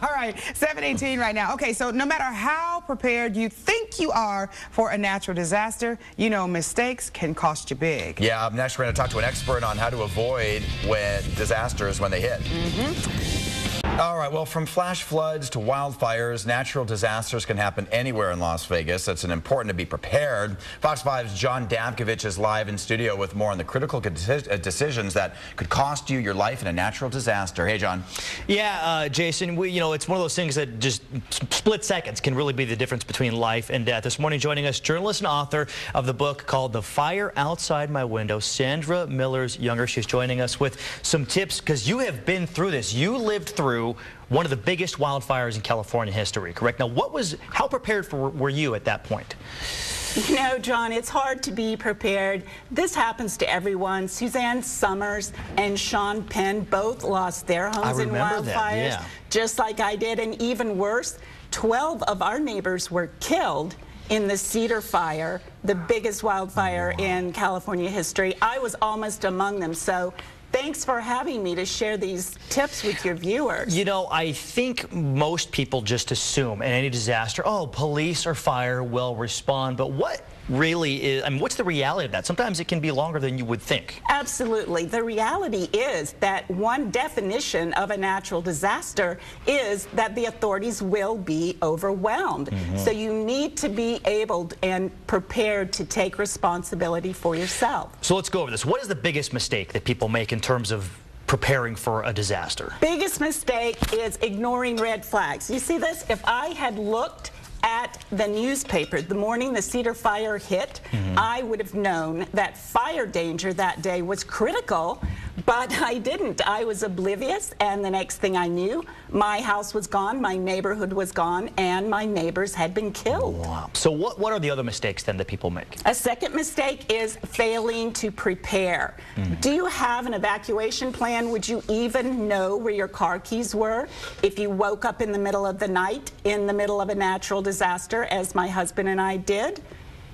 All right, 7:18 right now. Okay, so no matter how prepared you think you are for a natural disaster, you know mistakes can cost you big. Yeah, up next we're going to talk to an expert on how to avoid disasters when they hit. All right, well, from flash floods to wildfires, natural disasters can happen anywhere in Las Vegas. It's important to be prepared. Fox 5's John Davkovich is live in studio with more on the critical decisions that could cost you your life in a natural disaster. Hey, John. Yeah, Jason, it's one of those things that just split seconds can really be the difference between life and death. This morning joining us, journalist and author of the book called The Fire Outside My Window, Sandra Millers Younger. She's joining us with some tips because you have been through this. You lived through one of the biggest wildfires in California history, correct? Now, how prepared were you at that point? You know, John, it's hard to be prepared. This happens to everyone. Suzanne Summers and Sean Penn both lost their homes in wildfires, just like I did. And even worse, 12 of our neighbors were killed in the Cedar Fire, the biggest wildfire in California history. I was almost among them. So thanks for having me to share these tips with your viewers. You know, I think most people just assume in any disaster, oh, police or fire will respond. But what really is, I mean, what's the reality of that? Sometimes it can be longer than you would think. Absolutely. The reality is that one definition of a natural disaster is that the authorities will be overwhelmed. So you need to be able and prepared to take responsibility for yourself. So let's go over this. What is the biggest mistake that people make in terms of preparing for a disaster? Biggest mistake is ignoring red flags. You see this? If I had looked at the newspaper the morning the Cedar Fire hit, I would have known that fire danger that day was critical, but I didn't. I was oblivious, and the next thing I knew, my house was gone, my neighborhood was gone, and my neighbors had been killed. Wow. So what are the other mistakes then that people make? A second mistake is failing to prepare. Do you have an evacuation plan? Would you even know where your car keys were if you woke up in the middle of the night in the middle of a natural disaster, as my husband and I did?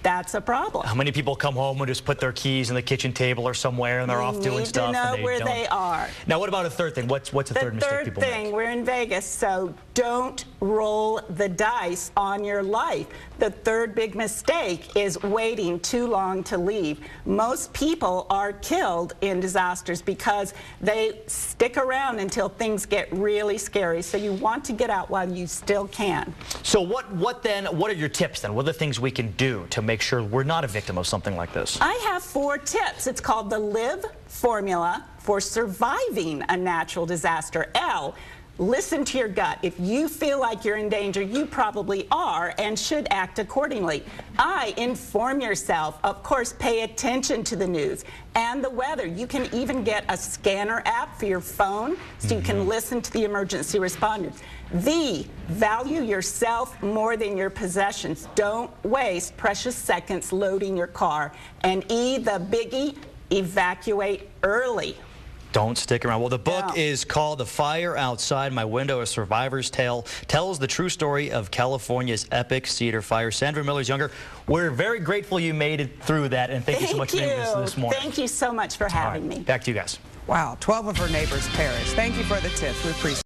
That's a problem. How many people come home and just put their keys on the kitchen table or somewhere and they're off doing stuff? You need to know where they are. Now, what about a third thing? What's a third mistake people make? The third thing, we're in Vegas, so don't roll the dice on your life. The third big mistake is waiting too long to leave. Most people are killed in disasters because they stick around until things get really scary. So you want to get out while you still can. So what are your tips then? What are the things we can do to make sure we're not a victim of something like this? I have 4 tips. It's called the LIVE formula for surviving a natural disaster. L, listen to your gut. If you feel like you're in danger, you probably are and should act accordingly. I, inform yourself. Of course, pay attention to the news and the weather. You can even get a scanner app for your phone so you can listen to the emergency responders. V, value yourself more than your possessions. Don't waste precious seconds loading your car. And E, the biggie, evacuate early. Don't stick around. Well, the book is called The Fire Outside My Window, A Survivor's Tale. Tells the true story of California's epic Cedar Fire. Sandra Millers Younger, we're very grateful you made it through that, and thank you so much for doing this morning. Thank you so much for having me. Back to you guys. Wow, 12 of her neighbors perished. Thank you for the tips. We appreciate it.